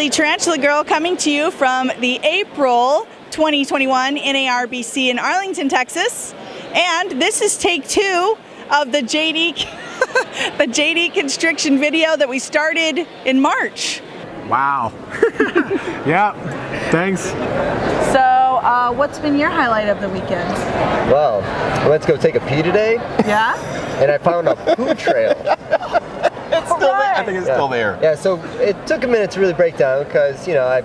Deadly Tarantula Girl coming to you from the April 2021 N.A.R.B.C in Arlington, Texas. And this is take 2 of the JD Constriction video that we started in March. Wow. Yeah, thanks. So, what's been your highlight of the weekend? Well, I went to go take a pee today. Yeah? And I found a poo trail. It's still there. I think it's still there. Yeah, so it took a minute to really break down because, you know,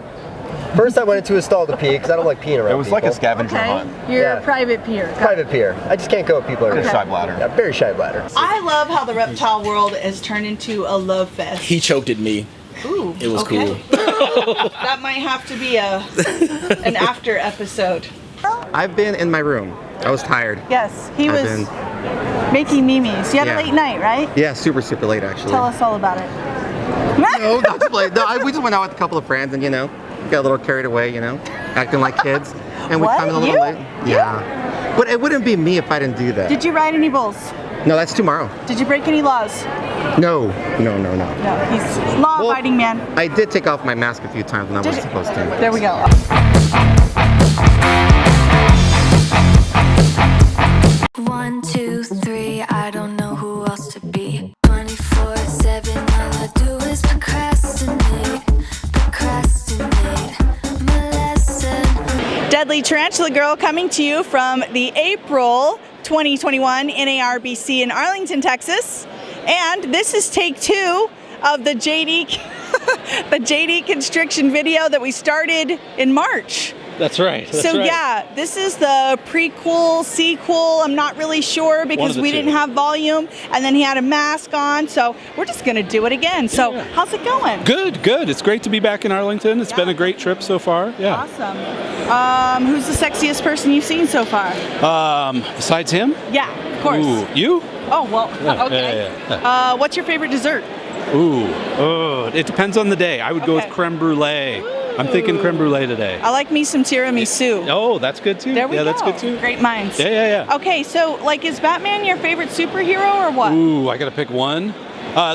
first I went into a stall to pee because I don't like peeing around It was people. like a scavenger hunt. You're a private peer. Private peer. I just can't go with people. Very shy bladder. Yeah, very shy bladder. I love how the reptile world has turned into a love fest. He choked at me. Ooh, it was cool. That might have to be an after episode. I've been in my room. I was tired. Yes, he was making memes. You had a late night, right? Yeah, super late actually. Tell us all about it. No, not too late. No, we just went out with a couple of friends and, you know, got a little carried away, you know, acting like kids. And we come in a little late. Yeah. But it wouldn't be me if I didn't do that. Did you ride any bulls? No, that's tomorrow. Did you break any laws? No. No, he's law-abiding man. I did take off my mask a few times when I wasn't supposed to. There we go. One, two, three, I don't know who else to be. 24/7, all I do is procrastinate, my lesson. Deadly Tarantula Girl coming to you from the April 2021 N.A.R.B.C in Arlington, Texas. And this is take 2 of the JD Constriction video that we started in March. That's right. Yeah, this is the prequel, sequel. I'm not really sure because we didn't have volume, and then he had a mask on, so we're just gonna do it again. So how's it going? Good. It's great to be back in Arlington. It's been a great trip so far. Yeah. Awesome. Who's the sexiest person you've seen so far? Besides him? Yeah, of course. Ooh, you? Oh well. Yeah, okay. yeah. What's your favorite dessert? It depends on the day. I would go with creme brulee. I'm thinking creme brulee today. I like me some tiramisu. Oh, that's good too. There we go. That's good too. Great minds. Yeah. Okay, so like, is Batman your favorite superhero or what? Ooh, I gotta pick one.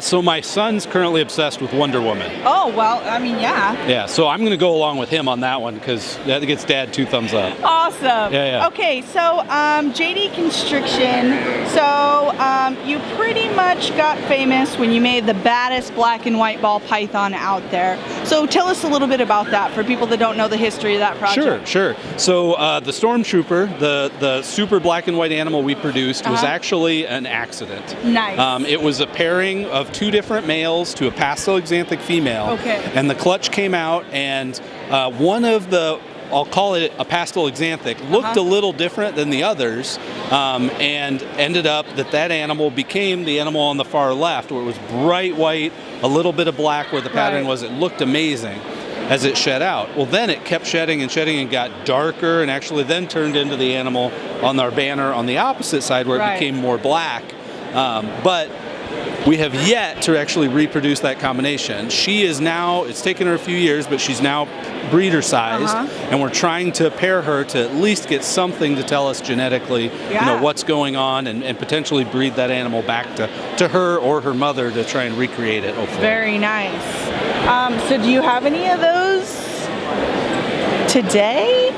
So my son's currently obsessed with Wonder Woman. Oh, well, I mean, yeah. Yeah, so I'm gonna go along with him on that one because that gets Dad 2 thumbs up. Awesome. Yeah. Okay, so JD Constriction. So you pretty much got famous when you made the baddest black and white ball python out there. So tell us a little bit about that for people that don't know the history of that project. Sure. So the Stormtrooper, the super black and white animal we produced, was actually an accident. Nice. It was a pairing of 2 different males to a pastel axanthic female. Okay. And the clutch came out, and one of the, I'll call it a pastel axanthic, looked a little different than the others, and ended up that animal became the animal on the far left, where it was bright white, a little bit of black where the pattern was. It looked amazing as it shed out. Well, then it kept shedding and got darker, and actually then turned into the animal on our banner on the opposite side where it became more black. But we have yet to actually reproduce that combination. She is now, it's taken her a few years, but she's now breeder sized, and we're trying to pair her to at least get something to tell us genetically, you know, what's going on, and potentially breed that animal back to her or her mother to try and recreate it, hopefully. Very nice. So do you have any of those today?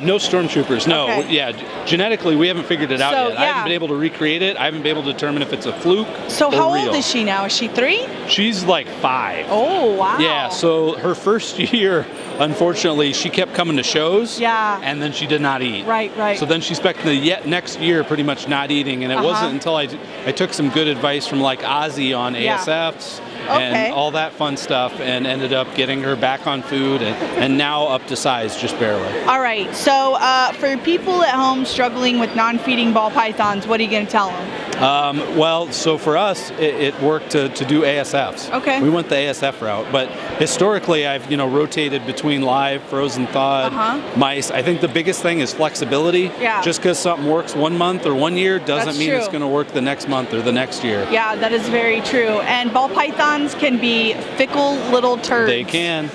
No Stormtroopers, no. Okay. Yeah, genetically we haven't figured it out yet. I haven't been able to recreate it. I haven't been able to determine if it's a fluke So or how real. old is she now? Is she 3? She's like 5. Oh, wow. Yeah, so her first year, unfortunately, she kept coming to shows. Yeah. And then she did not eat. Right. So then she spent the next year pretty much not eating, and it wasn't until I took some good advice from like Ozzy on ASFs and all that fun stuff, and ended up getting her back on food, and now up to size, just barely. All right, so for people at home struggling with non-feeding ball pythons, what are you going to tell them? Well, so for us, it worked to do ASFs. Okay. We went the ASF route, but historically, I've rotated between live, frozen, thawed, mice. I think the biggest thing is flexibility. Yeah. Just because something works 1 month or 1 year doesn't mean it's going to work the next month or the next year. Yeah, that is very true. And ball pythons can be fickle little turds. They can.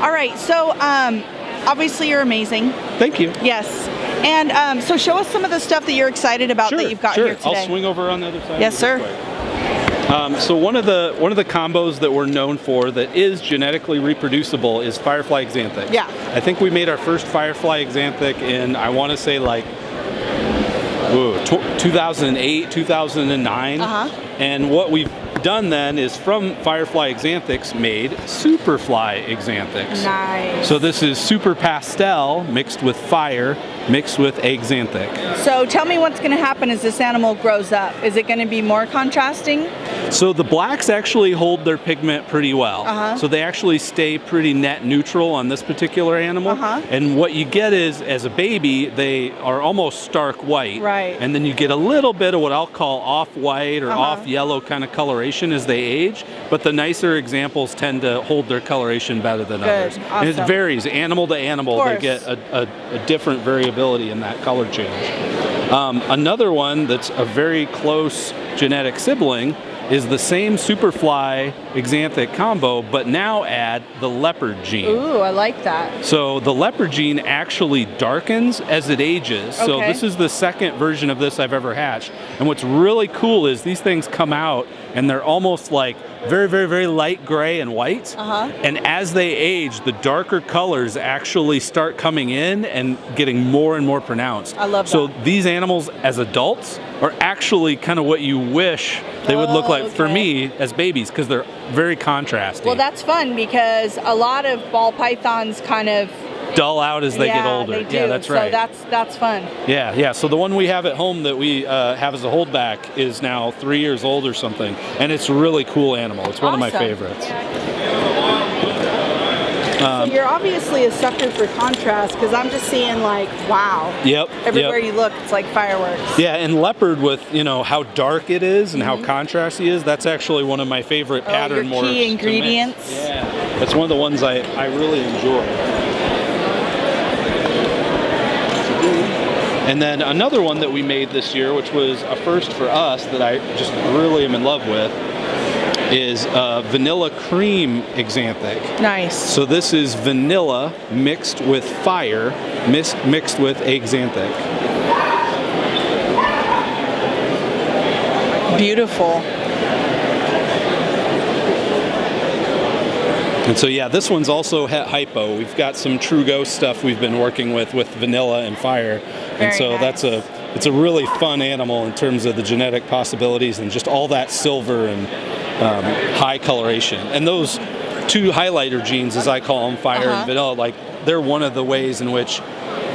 All right, so obviously you're amazing. Thank you. Yes. And so show us some of the stuff that you're excited about that you've got here today. I'll swing over on the other side. Yes, sir. So one of the combos that we're known for that is genetically reproducible is Firefly Xanthic. Yeah. I think we made our first Firefly Xanthic in, I want to say, like 2008, 2009. And what we've done then is from Firefly Xanthics made Superfly Xanthics. Nice. So this is super pastel mixed with fire mixed with Xanthic. So tell me what's going to happen as this animal grows up. Is it going to be more contrasting? So the blacks actually hold their pigment pretty well. So they actually stay pretty net neutral on this particular animal. And what you get is, as a baby, they are almost stark white. Right. And then you get a little bit of what I'll call off-white or off-yellow kind of coloration as they age. But the nicer examples tend to hold their coloration better than others. Awesome. And it varies animal to animal. They get a different variability in that color change. Another one that's a very close genetic sibling is the same Superfly Xanthic combo, but now add the leopard gene. Ooh, I like that. So the leopard gene actually darkens as it ages. So this is the second version of this I've ever hatched. And what's really cool is these things come out and they're almost like very, very, very light gray and white. And as they age, the darker colors actually start coming in and getting more and more pronounced. I love that. So these animals as adults are actually kind of what you wish they would look like for me as babies, because they're very contrasty. Well, that's fun because a lot of ball pythons kind of dull out as they get older. They do. Yeah, that's right. So that's fun. Yeah. So the one we have at home that we have as a holdback is now 3 years old or something, and it's a really cool animal. It's one of my favorites. So you're obviously a sucker for contrast, because I'm just seeing like, wow. Everywhere you look, it's like fireworks. Yeah, and leopard with, how dark it is and how contrasty it is, that's actually one of my favorite pattern morphs. Key ingredients. Yeah, that's one of the ones I really enjoy. And then another one that we made this year, which was a first for us that I just really am in love with, is vanilla cream Xanthic. Nice. So this is vanilla mixed with fire, mixed with Xanthic. Beautiful. And so this one's also hypo. We've got some True Ghost stuff we've been working with vanilla and fire. And so it's a really fun animal in terms of the genetic possibilities and just all that silver and high coloration. And those two highlighter genes, as I call them, fire and vanilla, they're one of the ways in which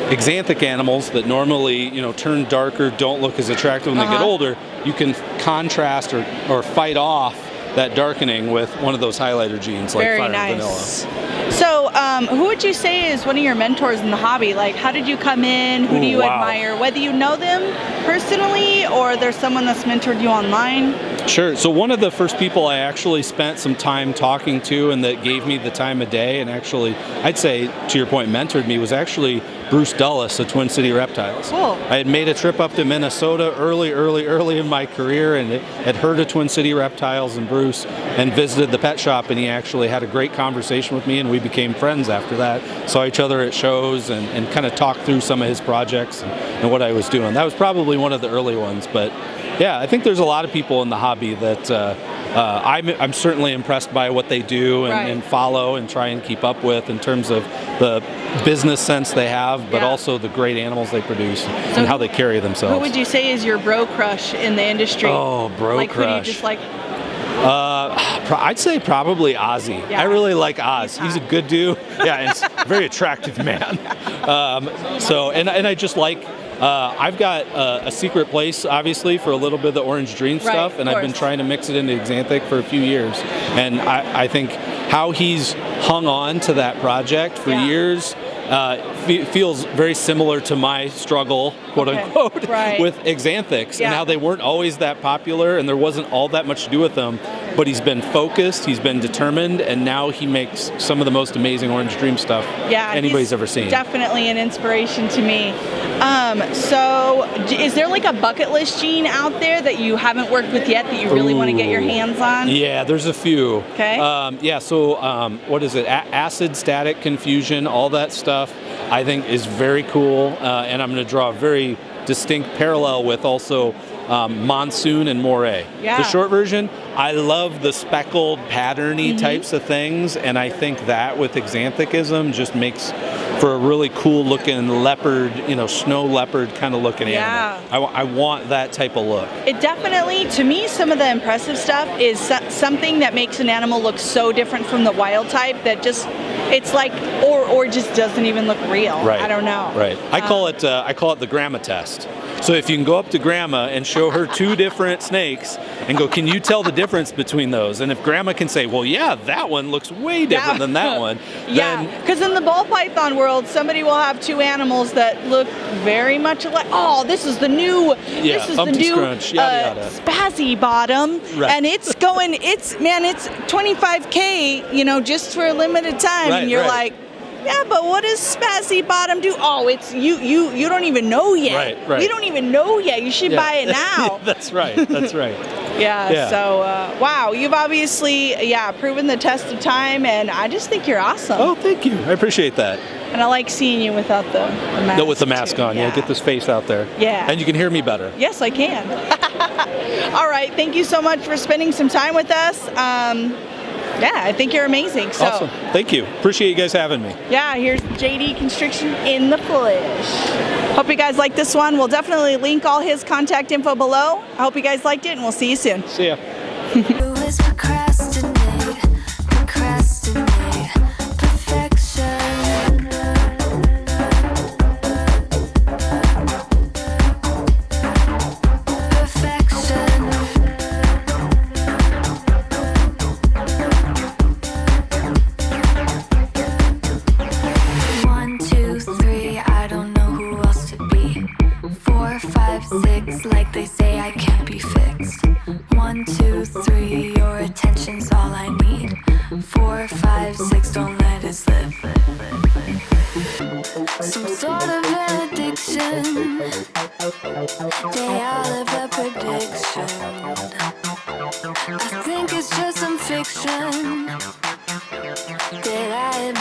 Xanthic animals that normally, turn darker, don't look as attractive when they get older, you can contrast or fight off that darkening with one of those highlighter genes like fire and vanilla. So who would you say is one of your mentors in the hobby? Like, how did you come in? Who do you admire? Whether you know them personally or there's someone that's mentored you online? Sure. So one of the first people I actually spent some time talking to and that gave me the time of day and actually, I'd say, to your point, mentored me was actually Bruce Dulles of Twin City Reptiles. Cool. I had made a trip up to Minnesota early in my career and had heard of Twin City Reptiles and Bruce and visited the pet shop, and he actually had a great conversation with me and we became friends after that. Saw each other at shows and kind of talked through some of his projects and what I was doing. That was probably one of the early ones, but yeah, I think there's a lot of people in the hobby that I'm certainly impressed by what they do and follow and try and keep up with in terms of the business sense they have, but also the great animals they produce and how they carry themselves. Who would you say is your bro crush in the industry? Oh, bro crush. Who do you just like? I'd say probably Ozzy. Yeah. I really like Oz. He's a good dude. Yeah, and he's a very attractive man. And I just like. I've got a secret place, obviously, for a little bit of the Orange Dream stuff, and I've been trying to mix it into Xanthic for a few years. And I think how he's hung on to that project for years feels very similar to my struggle, quote unquote, with Xanthics and how they weren't always that popular and there wasn't all that much to do with them. But he's been focused, he's been determined, and now he makes some of the most amazing Orange Dream stuff anybody's ever seen. Definitely an inspiration to me. So is there like a bucket list gene out there that you haven't worked with yet that you really want to get your hands on? Yeah, there's a few. Okay. What is it? Acid static confusion, all that stuff I think is very cool, and I'm going to draw a very distinct parallel with also Monsoon and Moray. Yeah. The short version, I love the speckled, patterny types of things, and I think that with Xanthichism just makes for a really cool looking leopard, snow leopard kind of looking animal. I want that type of look. It definitely, to me, some of the impressive stuff is something that makes an animal look so different from the wild type that just, it's like, or just doesn't even look real. Right. I don't know. Right. I call it the grandma test. So if you can go up to grandma and show her two different snakes and go, can you tell the difference between those? And if grandma can say, well, yeah, that one looks way different than that one. Yeah, because in the ball python world, somebody will have two animals that look very much alike. Oh, this is the new, Scrunch, yada, yada. Spazzy Bottom, Right. and it's 25K, just for a limited time, and you're like, yeah, but what does Spazzy Bottom do? Oh, it's you don't even know yet. Right. You don't even know yet. You should buy it now. That's right. Yeah. So, wow, you've obviously, proven the test of time, and I just think you're awesome. Oh, thank you. I appreciate that. And I like seeing you without the mask. No, with the mask too. on. Yeah, get this face out there. Yeah. And you can hear me better. Yes, I can. All right, thank you so much for spending some time with us. I think you're amazing. So, Awesome. Thank you. Appreciate you guys having me. Yeah, here's JD Constriction in the flesh. Hope you guys like this one. We'll definitely link all his contact info below. I hope you guys liked it, and we'll see you soon. See ya. Always procrastinate, perfection. One, two, three, I don't know who else to be. 4, 5, 6, like they say I can't be fixed. 1, 2, 3, your attention's all I need. 4, 5, 6, don't let it slip. Some sort of an addiction. They all have a prediction. I think it's just some fiction that I